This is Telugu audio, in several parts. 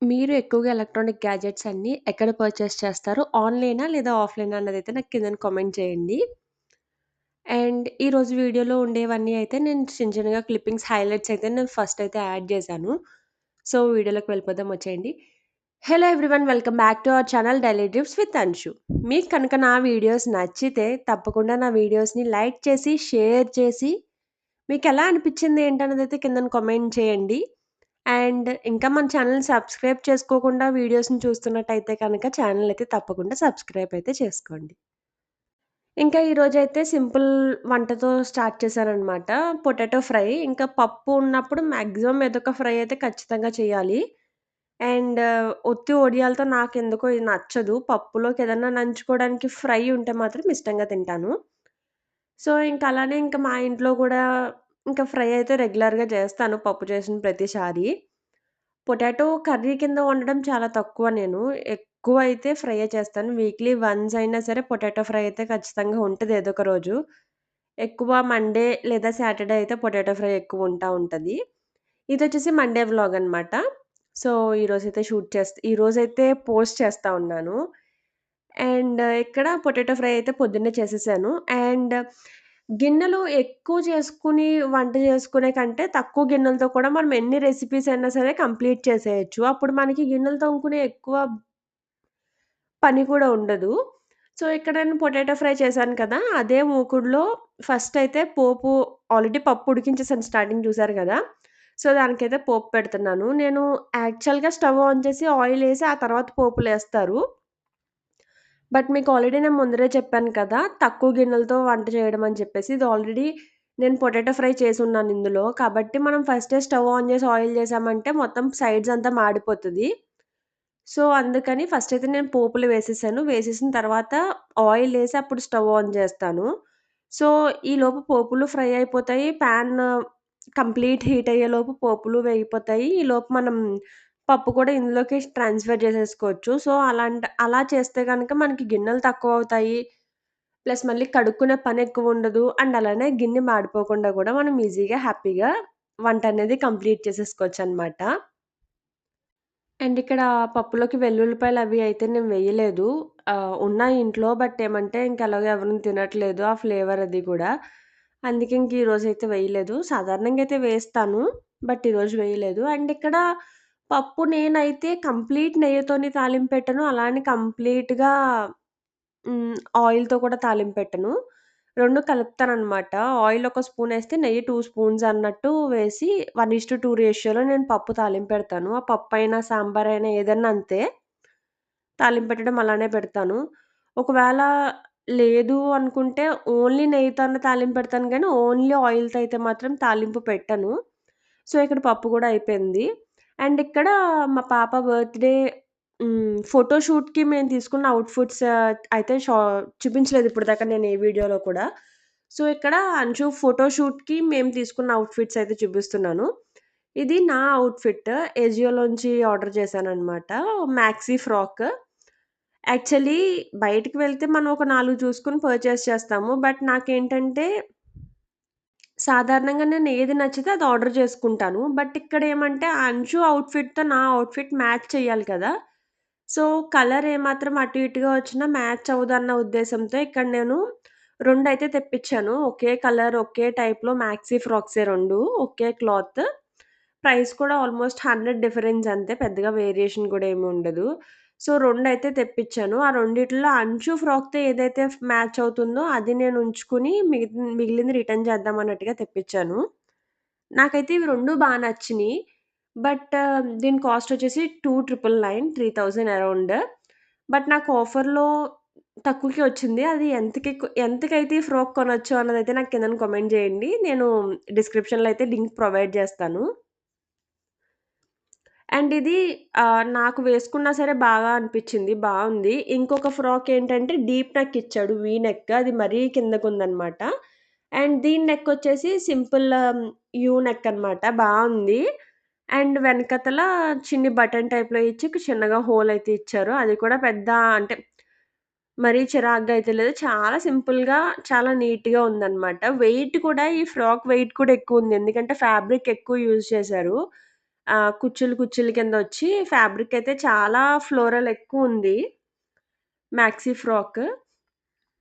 మీరు ఎక్కువగా ఎలక్ట్రానిక్ గ్యాడ్జెట్స్ అన్నీ ఎక్కడ పర్చేస్ చేస్తారు? ఆన్‌లైనా? లేదా ఆఫ్‌లైనా అన్నదైతే నాకు కిందన కామెంట్ చేయండి. అండ్ ఈరోజు వీడియోలో ఉండేవన్నీ అయితే నేను చిన్న చిన్నగా క్లిప్పింగ్స్, హైలైట్స్ అయితే నేను ఫస్ట్ అయితే యాడ్ చేశాను. సో, వీడియోలోకి వెళ్ళిపోదాం వచ్చేయండి. Hello everyone! Welcome back to our channel daily tips with Anshu. మీకు కనుక నా వీడియోస్ నచ్చితే తప్పకుండా నా వీడియోస్‌ని లైక్ చేసి, షేర్ చేసి మీకెలా అనిపిచ్చింది ఏంటన్నదైతే కిందన కామెంట్ చేయండి. అండ్ ఇంకా మన ఛానెల్‌ని సబ్స్క్రైబ్ చేసుకోకుండా వీడియోస్‌ని చూస్తున్నట్టయితే కనుక ఛానెల్ అయితే తప్పకుండా సబ్స్క్రైబ్ అయితే చేసుకోండి. ఇంకా ఈరోజైతే సింపుల్ వంటతో స్టార్ట్ చేశాననమాట. Potato fry. ఇంకా పప్పు ఉన్నప్పుడు మాక్సిమం ఏదో ఒక ఫ్రై అయితే ఖచ్చితంగా చేయాలి. అండ్ ఒత్తి వడియాలతో నాకెందుకో ఇది నచ్చదు. పప్పులోకి ఏదన్నా నంచుకోవడానికి ఫ్రై ఉంటే మాత్రం ఇష్టంగా తింటాను. సో, ఇంక అలానే ఇంక మా ఇంట్లో గూడా ఇంక ఫ్రై అయితే రెగ్యులర్‌గా చేస్తాను పప్పు చేసిన ప్రతిసారి. పొటాటో కర్రీ కింద వండడం చాలా తక్కువ నేను. ఎక్కువైతే ఫ్రైయే చేస్తాను. వీక్లీ వన్స్ అయినా సరే పొటాటో ఫ్రై అయితే ఖచ్చితంగా ఉంటది ఏదో ఒక రోజు. ఎక్కువ మండే లేదా సాటర్‌డే అయితే పొటాటో ఫ్రై ఎక్కువ ఉంటా ఉంటది. ఇదొచ్చేసి మండే వ్లాగ్ అనమాట. సో, ఈరోజైతే పోస్ట్ చేస్తా ఉన్నాను. అండ్ ఇక్కడ పొటాటో ఫ్రై అయితే పొద్దున్నే చేసేసాను. అండ్ గిన్నెలు ఎక్కువ చేసుకొని వంట చేసుకునే కంటే, తక్కువ గిన్నెలతో కూడా మనం ఎన్ని రెసిపీస్ అయినా సరే కంప్లీట్ చేసేయొచ్చు. అప్పుడు మనకి గిన్నెలు తోముకునే ఎక్కువ పని కూడా ఉండదు. సో, ఇక్కడ నేను పొటాటో ఫ్రై చేశాను కదా! అదే మూకుడులో ఫస్ట్ అయితే పోపు ఆల్రెడీ పప్పు ఉడికించేసాను స్టార్టింగ్ చూసారు గదా! సో, దానికైతే పోపు పెడుతున్నాను. నేను యాక్చువల్‌గా స్టవ్ ఆన్ చేసి ఆయిలేసి ఆ తర్వాత పోపులేస్తారు. బట్ మీకు ఆల్రెడీ నేను ముందరే చెప్పాను కదా! తక్కువ గిన్నెలతో వంట చేయడం అని చెప్పేసి. ఇది ఆల్రెడీ నేను పొటాటో ఫ్రై చేసున్నాను ఇందులో. కాబట్టి మనం ఫస్టే స్టవ్ ఆన్ చేసి ఆయిల్ చేసామంటే మొత్తం సైడ్స్ అంతా మాడిపోతది. సో, అందుకని ఫస్ట్ అయితే నేను పోపులు వేసేసాను. వేసేసిన తర్వాత ఆయిలేసి అప్పుడు స్టవ్ ఆన్ చేస్తాను. సో, ఈలోపు పోపులు ఫ్రై అయిపోతాయి. కంప్లీట్ హీట్ అయ్యేలోపు పోపులు వేగిపోతాయి. ఈలోపు మనం పప్పు కూడా ఇందులోకి ట్రాన్స్‌ఫర్ చేసేసుకోవచ్చు. సో, అలా చేస్తే గనక మనకి గిన్నెలు తక్కువవుతాయి. ప్లస్ మళ్ళీ కడుక్కునే పనెక్కువుండదు. అండ్ అలానే గిన్నె మాడిపోకుండా గూడా మనం ఈజీగా, హ్యాపీగా వంటనేది కంప్లీట్ చేసేసుకోవచ్చనమాట. అండ్ ఇక్కడ పప్పులోకి వెల్లుల్లిపాయలవి అయితే నేను వేయలేదు. ఉన్నాయి ఇంట్లో. బట్ ఏమంటే ఇంక ఎలాగో ఎవరు తినట్లేదు. ఆ ఫ్లేవర్ అది కూడా. అందుకే ఇంక ఈరోజైతే వేయలేదు. సాధారణంగా అయితే వేస్తాను. బట్ ఈరోజు వేయలేదు. అండ్ ఇక్కడ పప్పు నేనైతే కంప్లీట్ నెయ్యితోని తాలింపెట్టను. అలా అని కంప్లీట్‌గా ఆయిల్‌తో కూడా తాలింపెట్టను. 2 కలుపుతాననమాట. ఆయిల్ ఒక స్పూనేస్తే నెయ్యి 2 స్పూన్స్ అన్నట్టు వేసి 1:2 రేషియోలో నేను పప్పు తాలింపెడతాను. ఆ పప్పయినా, సాంబారైనా ఏదన్నా అంతే. తాలింపెట్టడం అలానే పెడతాను. ఒకవేళ లేదు అనుకుంటే ఓన్లీ నెయ్యితో అన్నా తాలింపెడతాను గానీ, ఓన్లీ ఆయిల్‌తో అయితే మాత్రం తాలింపు పెట్టను. సో, ఇక్కడ పప్పు గూడా అయిపోయింది. అండ్ ఇక్కడ మా పాప బర్త్‌డే ఫోటో షూట్‌కి మేము తీసుకున్న ఔట్‌ఫిట్స్ అయితే చూపించలేదు ఇప్పటిదాకా నేను ఏ వీడియోలో కూడా. సో, ఇక్కడ అంచు ఫోటో షూట్‌కి మేము తీసుకున్న ఔట్‌ఫిట్స్ అయితే చూపిస్తున్నాను. ఇది నా ఔట్‌ఫిట్. ఏజియోలోంచి ఆర్డర్ చేశాననమాట. Maxi frock. యాక్చువల్లీ బయటికి వెళ్తే మనం ఒక 4 చూసుకొని పర్చేస్ చేస్తాము. బట్ నాకేంటంటే సాధారణంగా నేను ఏది నచ్చితే అది ఆర్డర్ చేసుకుంటాను. బట్ ఇక్కడేమంటే ఆ అంచు ఔట్‌ఫిట్‌తో నా ఔట్‌ఫిట్ మ్యాచ్ చేయాలి కదా! సో, కలర్ ఏమాత్రం అటు ఇటుగా వచ్చినా మ్యాచ్ అవ్వదన్న ఉద్దేశంతో ఇక్కడ నేను 2 అయితే తెప్పిచ్చాను. ఒకే కలర్, ఒకే టైప్‌లో మాక్సీ ఫ్రాక్సే 2 ఒకే క్లాత్. ప్రైస్ కూడా ఆల్‌మోస్ట్ 100 డిఫరెన్స్ అంతే. పెద్దగా వేరియేషన్ కూడా ఏమి ఉండదు. సో, 2 అయితే తెప్పిచ్చాను. ఆ రెండిట్లో అంచు ఫ్రాక్‌తో ఏదైతే మ్యాచ్ అవుతుందో అది నేను ఉంచుకొని మిగిలింది రిటర్న్ చేద్దాం అన్నట్టుగా తెప్పిచ్చాను. నాకైతే ఇవి 2 బా నచ్చినియి. బట్ దీని కాస్ట్ వచ్చేసి 2,999 అరౌండ్. బట్ నాకు ఆఫర్‌లో తక్కువకి వచ్చింది. అది ఎంతకైతే ఈ ఫ్రాక్ కొనొచ్చు అన్నదైతే నాకు కిందన కామెంట్ చేయండి. నేను డిస్క్రిప్షన్‌లో అయితే లింక్ ప్రొవైడ్ చేస్తాను. అండ్ ఇది నాకు వేసుకున్నా సరే బాగా అనిపిచ్చింది. బావుంది. ఇంకొక ఫ్రాక్ ఏంటంటే డీప్ నెక్ ఇచ్చాడు. వీ నెక్ అది మరీ కిందకుందనమాట. అండ్ దీని నెక్ వచ్చేసి సింపుల్ యూ నెక్ అనమాట. బావుంది. అండ్ వెనకతల చిన్ని బటన్ టైప్‌లో ఇచ్చి చిన్నగా హోల్ అయితే ఇచ్చారు. అది కూడా పెద్ద అంటే మరీ చిరాకుగా అయితే లేదు. చాలా సింపుల్‌గా, చాలా నీట్‌గా ఉందనమాట. వెయిట్ కూడా ఈ ఫ్రాక్ వెయిట్ కూడా ఎక్కువుంది. ఎందుకంటే ఫ్యాబ్రిక్ ఎక్కువ యూజ్ చేశారు. కుచ్చులు, కుచ్చులు కిందొచ్చి ఫ్యాబ్రిక్ అయితే చాలా ఫ్లోరల్ ఎక్కువుంది. Maxi frock.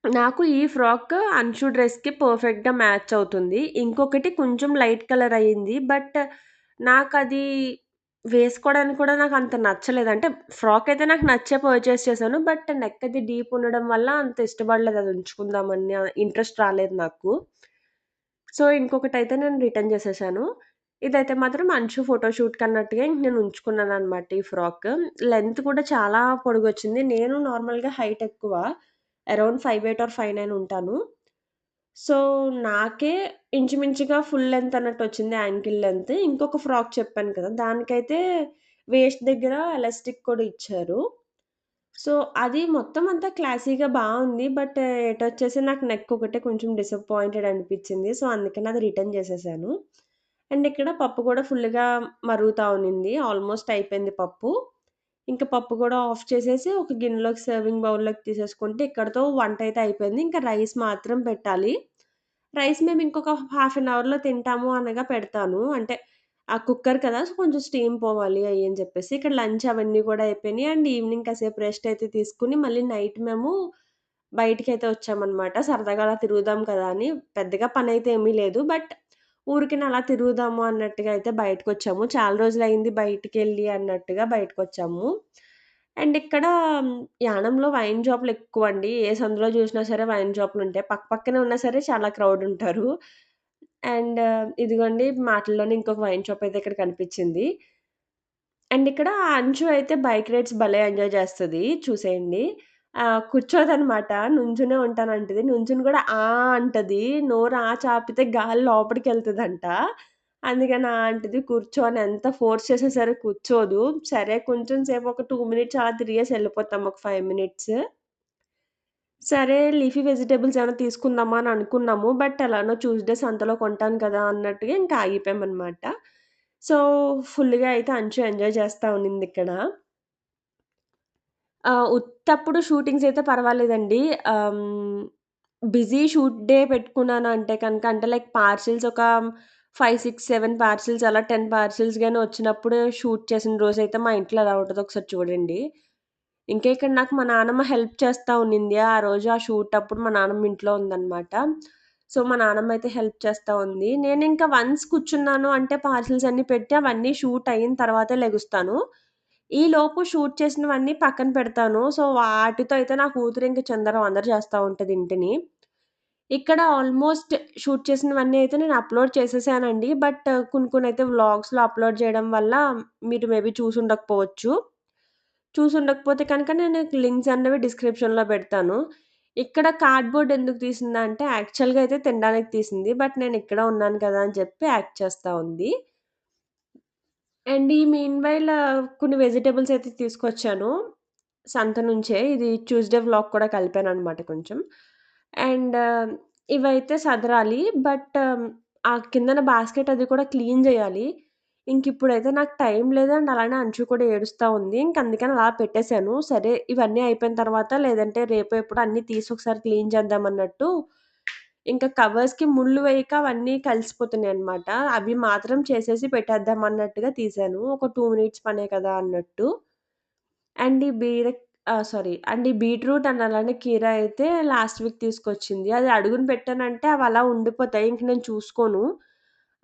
నాకు ఈ ఫ్రాక్ అంచు డ్రెస్‌కి పర్ఫెక్ట్‌గా మ్యాచ్ అవుతుంది. ఇంకొకటి కొంచెం లైట్ కలర్ అయింది. బట్ నాకది వేసుకోవడానికి కూడా నాకంత నచ్చలేదు. అంటే ఫ్రాక్ అయితే నాకు నచ్చే పర్చేస్ చేశాను. బట్ నెక్ అది డీప్ ఉండడం వల్ల అంత ఇష్టపడలేదు అది ఉంచుకుందామని ఇంట్రెస్ట్ రాలేదు నాకు. సో, ఇంకొకటైతే నేను రిటర్న్ చేసేసాను. ఇదైతే మాత్రం అంచు ఫోటోషూట్‌కన్నట్టుగా ఇంక నేను ఉంచుకున్నాననమాట ఈ ఫ్రాక్. లెంత్ కూడా చాలా పొడుగొచ్చింది. నేను నార్మల్‌గా హైట్ ఎక్కువ. అరౌండ్ 5'8" ఆర్ 5'9" ఉంటాను. సో, నాకే ఇంచుమించుగా ఫుల్ లెంత్ అన్నట్టొచ్చింది యాంకిల్ లెంత్. ఇంకొక ఫ్రాక్ చెప్పాను కదా! దానికైతే వేస్ట్ దగ్గర ఎలాస్టిక్ కూడా ఇచ్చారు. సో, అది మొత్తం అంతా క్లాసీగా బావుంది. బట్ ఎటొచ్చేసి నాకు నెక్ ఒకటే కొంచెం డిసప్పాయింటెడ్ అనిపిచ్చింది. సో, అందుకని అది రిటర్న్ చేసేసాను. అండ్ ఇక్కడ పప్పు కూడా ఫుల్లుగా మరుగుతా ఉన్నింది. ఆల్మోస్ట్ అయిపోయింది పప్పు. ఇంక పప్పు గూడా ఆఫ్ చేసేసి ఒక గిన్నెలోకి సర్వింగ్ బౌల్‌లోకి తీసేసుకుంటే ఇక్కడితో వంటయితే అయిపోయింది. ఇంకా రైస్ మాత్రం పెట్టాలి. రైస్ మేము ఇంకొక హాఫ్ అన్ అవర్‌లో తింటాము అనగా పెడతాను. అంటే ఆ కుక్కర్ కదా! సో, కొంచెం స్టీమ్ పోవాలి అయ్యి అని చెప్పేసి. ఇక్కడ లంచ్ అవన్నీ కూడా అయిపోయినాయి. అండ్ ఈవినింగ్ కాసేపు రెస్ట్ అయితే తీసుకొని మళ్ళీ నైట్ మేము బయటికైతే వచ్చామనమాట. సరదాగా అలా తిరుగుదాం కదా! అని. పెద్దగా పనైతే ఏమీ లేదు. బట్ ఊరికనే అలా తిరుగుదాము అన్నట్టుగా అయితే బయటకొచ్చాము. చాలా రోజులయింది బయటికెళ్ళి అన్నట్టుగా బయటకొచ్చాము. అండ్ ఇక్కడ యానంలో వైన్ షాపులెక్కువండి. ఏ సందులో జూసినా సరే వైన్ షాపులుంటాయి. పక్కనే ఉన్నా సరే చాలా క్రౌడుంటారు. అండ్ ఇదిగోండి మాటల్లోనే ఇంకొక వైన్ షాప్ అయితే ఇక్కడ కనిపిచ్చింది. అండ్ ఇక్కడ అంచు అయితే బైక్ రైడ్స్ భలే ఎంజాయ్ చేస్తది. చూసేయండి. కూర్చోదనమాట. నుంచునే ఉంటానంటది. నుంచుని కూడా అంటది. నోరు చాపితే గాలి లోపలికెళ్తదంట. అందుకని అంటది. కూర్చో అని ఎంత ఫోర్స్ చేసినా సరే కూర్చోదు. సరే కొంచెం సేపు ఒక 2 మినిట్స్ అలా తిరిగేసి ఎళ్ళిపోతాం. ఒక 5 మినిట్స్. సరే లీఫీ వెజిటబుల్స్ ఏమైనా తీసుకుందామా అని అనుకున్నాము. బట్ ఎలానో ట్యూస్‌డే సంతలో కొంటాను కదా! అన్నట్టుగా ఇంకా ఆగిపోయామనమాట. సో, ఫుల్‌గా అయితే అంచు ఎంజాయ్ చేస్తా ఉన్నిందిక్కడ. ఉత్తప్పుడు షూటింగ్స్ అయితే పర్వాలేదండి. బిజీ షూట్ డే పెట్టుకున్నానంటే కనుక అంటే లైక్ పార్సిల్స్ ఒక 5, 6, 7 పార్సిల్స్ అలా 10 పార్సిల్స్ గాని వచ్చినప్పుడు షూట్ చేసిన రోజైతే మా ఇంట్లో ఎలా ఉంటదో ఒకసారి చూడండి. ఇంకా ఇక్కడ నాకు మా నానమ్మ హెల్ప్ చేస్తా ఉన్నింది. ఆ రోజు ఆ షూట్ అప్పుడు మా నానమ్మ ఇంట్లో ఉందనమాట. సో, మా నానమ్మ అయితే హెల్ప్ చేస్తా ఉంది. నేనింక వన్స్ కూర్చున్నాను అంటే పార్సిల్స్ అన్నీ పెట్టి అవన్నీ షూట్ అయిన తర్వాతే లెగుస్తాను. ఈలోపు షూట్ చేసినవన్నీ పక్కన పెడతాను. సో, వాటితో అయితే నా కూతురు ఇంక చిందరవందర చేస్తా ఉంటది ఇంటిని. ఇక్కడ ఆల్మోస్ట్ షూట్ చేసినవన్నీ అయితే నేను అప్‌లోడ్ చేసేసానండి. బట్ కొన్ని కొన్నయితే వ్లాగ్స్‌లో అప్‌లోడ్ చేయడం వల్ల మీరు మేబీ చూసుండకపోవచ్చు. చూసుండకపోతే కనుక నేను లింక్స్ అన్నవి డిస్క్రిప్షన్‌లో పెడతాను. ఇక్కడ కార్డ్‌బోర్డ్ ఎందుకు తీసిందంటే యాక్చువల్‌గా అయితే తినడానికి తీసింది. బట్ నేను ఇక్కడ ఉన్నాను కదా! అని చెప్పి యాక్ట్ చేస్తా ఉంది. అండ్ ఈ మీన్‌వైల్ కొన్ని వెజిటబుల్స్ అయితే తీసుకొచ్చాను. సంత నుంచే. ఇది ట్యూస్‌డే వ్లాగ్ కూడా కలిపాననమాట కొంచెం. అండ్ ఇవైతే సదరాలి. బట్ ఆ కిందన బాస్కెట్ అది కూడా క్లీన్ జేయాలి. ఇంకిప్పుడైతే నాకు టైం లేదు. అండ్ అలానే అంచు కూడా ఏడుస్తా ఉంది. ఇంక అందుకని అలా పెట్టేసాను. సరే ఇవన్నీ అయిపోయిన తర్వాత లేదంటే రేపో ఎప్పుడో అన్నీ తీసి ఒకసారి క్లీన్ చేద్దామన్నట్టు ఇంకా కవర్స్‌కి ముళ్ళు వేయక అవన్నీ కలిసిపోతున్నాయన్నమాట. అవి మాత్రం చేసేసి పెట్టేద్దాం అన్నట్టుగా తీశాను. ఒక 2 మినిట్స్ పనే కదా అన్నట్టు. అండ్ ఈ అండ్ ఈ బీట్రూట్ అండ్ అలానే కీర అయితే లాస్ట్ వీక్ తీసుకొచ్చింది. అది అడుగున పెట్టానంటే అవలా ఉండిపోతాయి. ఇంక నేను చూసుకోను.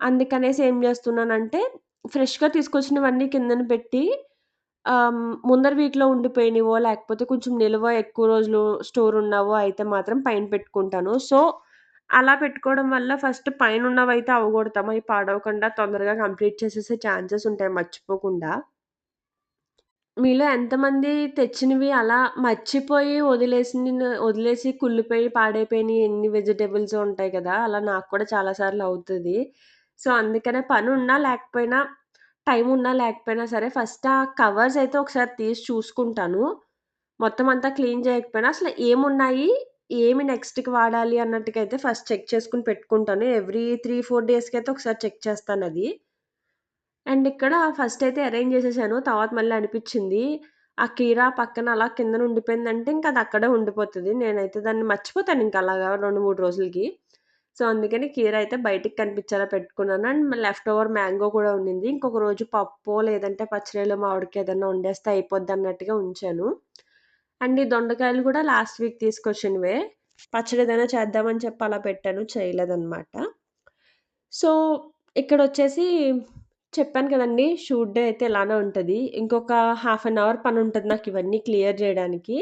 అందుకనేసి ఏం జేస్తున్నానంటే ఫ్రెష్‌గా తీసుకొచ్చినవన్నీ కిందన పెట్టి ముందర వీక్‌లో ఉండిపోయినవో లేకపోతే కొంచెం నిల్వ ఎక్కువ రోజులు స్టోర్ ఉన్నవో అయితే మాత్రం పైన పెట్టుకుంటాను. సో, అలా పెట్టుకోవడం వల్ల ఫస్ట్ పైనున్నవైతే అవ్వగొడతాం. అయి పాడవకుండా తొందరగా కంప్లీట్ చేసేసే ఛాన్సెస్ ఉంటాయి మర్చిపోకుండా. మీలో ఎంతమంది తెచ్చినవి అలా మర్చిపోయి వదిలేసి కుళ్ళిపోయి, పాడైపోయినయి ఎన్ని వెజిటబుల్సో ఉంటాయి కదా! అలా నాకు కూడా చాలా సార్లు అవుతది. సో, అందుకనే పనున్నా లేకపోయినా, టైమున్నా లేకపోయినా సరే ఫస్ట్ ఆ కవర్స్ అయితే ఒకసారి తీసి చూసుకుంటాను. మొత్తం అంతా క్లీన్ చేయకపోయినా అసలు ఏమున్నాయి? ఏమి నెక్స్ట్‌కి వాడాలి అన్నట్టుగా అయితే ఫస్ట్ చెక్ చేసుకొని పెట్టుకుంటాను. ఎవ్రీ 3, 4 డేస్‌కైతే ఒకసారి చెక్ చేస్తానది. అండ్ ఇక్కడ ఫస్టయితే అరేంజ్ చేసేసాను. తర్వాత మళ్ళీ అనిపిచ్చింది. ఆ కీర పక్కన అలా కిందన ఉండిపోయిందంటే ఇంక అది అక్కడే ఉండిపోతది. నేనైతే దాన్ని మర్చిపోతానింక అలాగా 2, 3 రోజులకి. సో, అందుకని కీర అయితే బయటికి కనిపించేలా పెట్టుకున్నాను. అండ్ లెఫ్ట్ ఓవర్ మ్యాంగో కూడా ఉండింది. ఇంకొక రోజు పప్పో, లేదంటే పచ్చడిలో మామిడికాయ ఏదన్నా వండేస్తే అయిపోద్దన్నట్టుగా ఉంచాను. అండ్ ఈ దొండకాయలు కూడా లాస్ట్ వీక్ తీసుకొచ్చినవే. పచ్చడి ఏదైనా చేద్దామని చెప్పి అలా పెట్టాను. చేయలేదనమాట. సో, ఇక్కడొచ్చేసి చెప్పాను కదండీ! షూట్ డే అయితే ఇలానే ఉంటది. ఇంకొక హాఫ్ అన్ అవర్ పనుంటది నాకివన్నీ క్లియర్ జేయడానికి.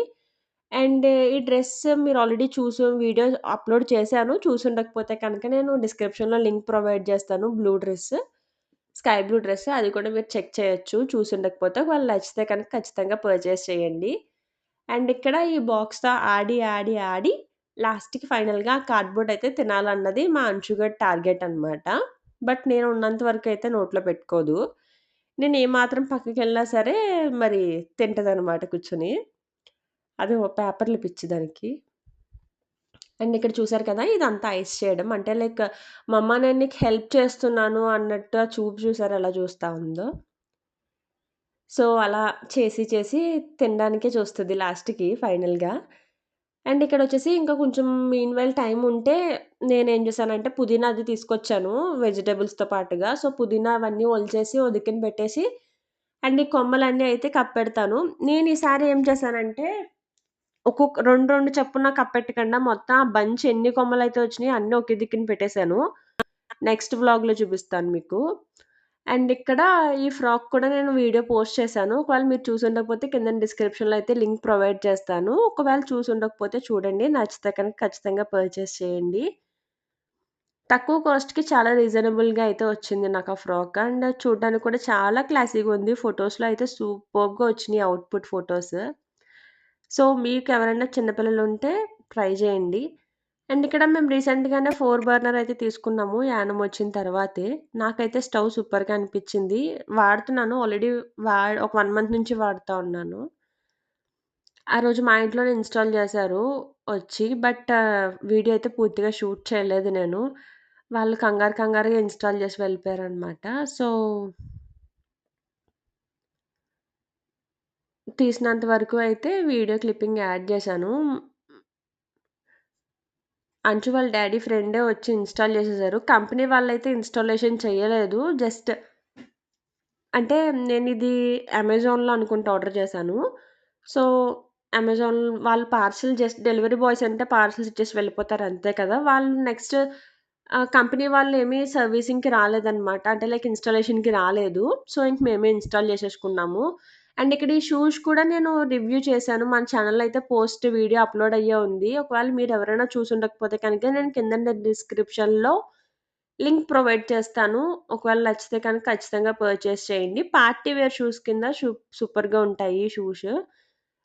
అండ్ ఈ డ్రెస్ మీరు ఆల్రెడీ వీడియో అప్‌లోడ్ చేశాను. చూసుండకపోతే కనుక నేను డిస్క్రిప్షన్‌లో లింక్ ప్రొవైడ్ చేస్తాను. Blue dress, sky blue dress అది కూడా మీరు చెక్ చేయొచ్చు. చూసుండకపోతే ఒకవేళ నచ్చితే కనుక ఖచ్చితంగా పర్చేస్ చేయండి. అండ్ ఇక్కడ ఈ బాక్స్‌తో ఆడి లాస్ట్‌కి ఫైనల్‌గా కార్డ్‌బోర్డ్ అయితే తినాలన్నది మా అంచుగడి టార్గెట్ అనమాట. బట్ నేను ఉన్నంత వరకైతే నోట్లో పెట్టుకోదు. నేను ఏమాత్రం పక్కకెళ్ళినా సరే మరి తింటదనమాట కూర్చొని. అది ఓ పేపర్‌లు పిచ్చి దానికి. అండ్ ఇక్కడ చూసారు కదా! ఇదంతా ఐస్ చేయడం. అంటే లైక్ మమ్మ నేను నీకు హెల్ప్ చేస్తున్నాను అన్నట్టు ఆ చూపు చూసారా ఎలా చూస్తా ఉందో. సో, అలా చేసి తినడానికే చూస్తది లాస్ట్‌కి ఫైనల్‌గా. అండ్ ఇక్కడొచ్చేసి ఇంకా కొంచెం మీన్‌వైల్ టైమ్ ఉంటే నేనేం చేశానంటే పుదీనా అది తీసుకొచ్చాను వెజిటబుల్స్‌తో పాటుగా. సో, పుదీనా అవన్నీ ఒలిచేసి ఓ దిక్కున పెట్టేసి అండ్ ఈ కొమ్మలన్నీ అయితే కప్పెడతాను. నేను ఈసారి ఏం చేశానంటే ఒక్కొక్క 2, 2 చొప్పున కప్పెట్టకుండా మొత్తం ఆ బంచ్ ఎన్ని కొమ్మలైతే వచ్చినాయో అన్నీ ఒకే దిక్కున పెట్టేసాను. నెక్స్ట్ వ్లాగ్‌లో చూపిస్తాను మీకు. అండ్ ఇక్కడ ఈ ఫ్రాక్ కూడా నేను వీడియో పోస్ట్ చేశాను. ఒకవేళ మీరు చూసుండకపోతే కిందన డిస్క్రిప్షన్‌లో అయితే లింక్ ప్రొవైడ్ చేస్తాను. ఒకవేళ చూసుండకపోతే చూడండి. నచ్చితే కనుక ఖచ్చితంగా పర్చేస్ చేయండి. తక్కువ కాస్ట్‌కి చాలా రీజనబుల్‌గా అయితే వచ్చింది నాకు ఆ ఫ్రాక్. అండ్ చూడ్డానికి కూడా చాలా క్లాసీగా ఉంది. ఫోటోస్‌లో అయితే సూపర్బ్‌గా వచ్చినియి అవుట్‌పుట్ ఫోటోస్. సో, మీకెవరైనా చిన్న పిల్లలుంటే ట్రై జేయండి. అండ్ ఇక్కడ మేము రీసెంట్‌గానే 4 బర్నర్ అయితే తీసుకున్నాము. యానం వచ్చిన తర్వాతే. నాకైతే స్టవ్ సూపర్‌గా అనిపిచ్చింది. వాడుతున్నాను ఆల్రెడీ ఒక 1 మంత్ నుంచి వాడుతా ఉన్నాను. ఆ రోజు మా ఇంట్లోనే ఇన్‌స్టాల్ చేశారు వచ్చి. బట్ వీడియో అయితే పూర్తిగా షూట్ చేయలేదు నేను. వాళ్ళు కంగారుగా ఇన్‌స్టాల్ చేసి వెళ్ళిపోయారనమాట. సో, తీసినంత వరకు అయితే వీడియో క్లిప్పింగ్ యాడ్ చేశాను. అంచు వాళ్ళ డ్యాడీ ఫ్రెండే వచ్చి ఇన్‌స్టాల్ చేసేసారు. కంపెనీ వాళ్ళైతే ఇన్‌స్టాలేషన్ చేయలేదు. జస్ట్ అంటే నేనిది అమెజాన్‌లో అనుకుంట ఆర్డర్ చేశాను. సో, అమెజాన్ వాళ్ళు పార్సెల్ జస్ట్ డెలివరీ బాయ్స్ అంటే పార్సెల్స్ ఇచ్చేసి వెళ్ళిపోతారు అంతే కదా! వాళ్ళు నెక్స్ట్ కంపెనీ వాళ్ళేమి సర్వీసింగ్‌కి రాలేదనమాట. అంటే లైక్ ఇన్‌స్టాలేషన్‌కి రాలేదు. సో, ఇంక మేమే ఇన్‌స్టాల్ చేసేసుకున్నాము. అండ్ ఇక్కడ ఈ షూస్ కూడా నేను రివ్యూ చేశాను. మన ఛానెల్‌లో అయితే పోస్ట్ వీడియో అప్‌లోడ్ అయ్యే ఉంది. ఒకవేళ మీరెవరైనా చూసుండకపోతే కనుక నేను కిందన డిస్క్రిప్షన్‌లో లింక్ ప్రొవైడ్ చేస్తాను. ఒకవేళ నచ్చితే కనుక ఖచ్చితంగా పర్చేస్ చేయండి. పార్టీ వేర్ షూస్ కింద సూపర్‌గా ఉంటాయి ఈ షూస్.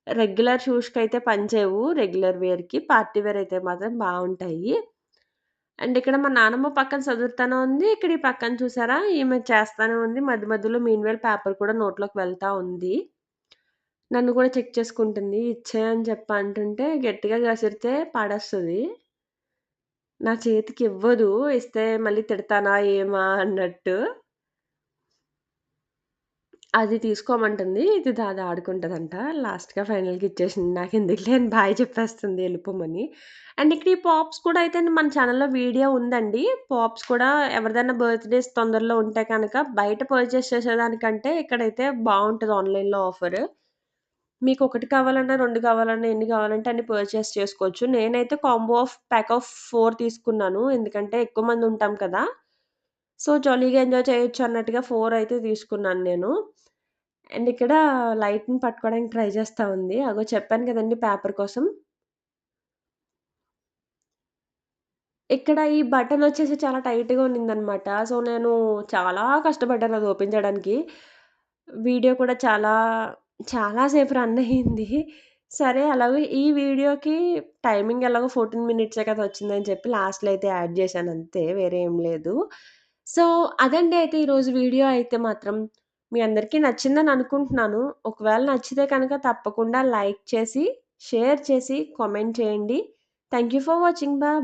రెగ్యులర్ షూస్‌కైతే పనిచేయవు. రెగ్యులర్ వేర్‌కి. పార్టీ వేర్ అయితే మాత్రం బావుంటాయి. అండ్ ఇక్కడ మా నానమ్మ పక్కన సదురుతానే ఉంది. ఇక్కడ ఈ పక్కన చూసారా ఈమె చేస్తానే ఉంది. మధ్య మధ్యలో మీన్‌వైల్ పేపర్ కూడా నోట్లోకి వెళ్తా ఉంది. నన్ను కూడా చెక్ చేసుకుంటుంది. ఇచ్చేయి అని చెప్పి అంటుంటే గట్టిగా కసిరితే పడేస్తది. నా చేతికివ్వదు. ఇస్తే మళ్ళీ తిడతానా ఏమా అన్నట్టు. అది తీసుకోమంటుంది. అది ఆడుకుంటదంట. లాస్ట్‌గా ఫైనల్‌గా ఇచ్చేసింది. నాకెందుకులే అని బాయ్ చెప్పేస్తుంది ఎళ్ళిపోమని. అండ్ ఇక్కడ ఈ పాప్స్ కూడా అయితే మన ఛానెల్‌లో వీడియో ఉందండి. పాప్స్ కూడా ఎవరిదైనా బర్త్‌డేస్ తొందరలో ఉంటే కనుక బయట పర్చేస్ చేసేదానికంటే ఇక్కడైతే బావుంటది ఆన్‌లైన్‌లో ఆఫర్. మీకు 1 కావాలన్నా, 2 కావాలన్నా, ఎన్ని కావాలంటే అన్ని పర్చేస్ చేసుకోవచ్చు. నేనైతే కాంబో ఆఫ్ ప్యాక్ ఆఫ్ 4 తీసుకున్నాను. ఎందుకంటే ఎక్కువ మంది ఉంటాం కదా! సో, జాలీగా ఎంజాయ్ చేయొచ్చు అన్నట్టుగా 4 అయితే తీసుకున్నాను నేను. అండ్ ఇక్కడ లైట్‌ని పట్టుకోవడానికి ట్రై చేస్తా ఉంది. అగో చెప్పాను కదండీ పేపర్ కోసం. ఇక్కడ ఈ బటనొచ్చేసి చాలా టైట్‌గా ఉన్నిందనమాట. సో, నేను చాలా కష్టపడ్డాను అది ఓపెన్ చేయడానికి. వీడియో కూడా చాలా సేపు రన్ అయింది. సరే ఎలాగో ఈ వీడియోకి టైమింగ్ ఎలాగో 14 మినిట్సే కదా వచ్చిందని చెప్పి లాస్ట్‌లో అయితే యాడ్ చేశాను అంతే. వేరే ఏం లేదు. సో, అదండి అయితే ఈరోజు వీడియో అయితే మాత్రం. మీ అందరికీ నచ్చిందని అనుకుంటున్నాను. ఒకవేళ నచ్చితే కనుక తప్పకుండా లైక్ చేసి, షేర్ చేసి, కామెంట్ చేయండి. Thank you for watching. Bye.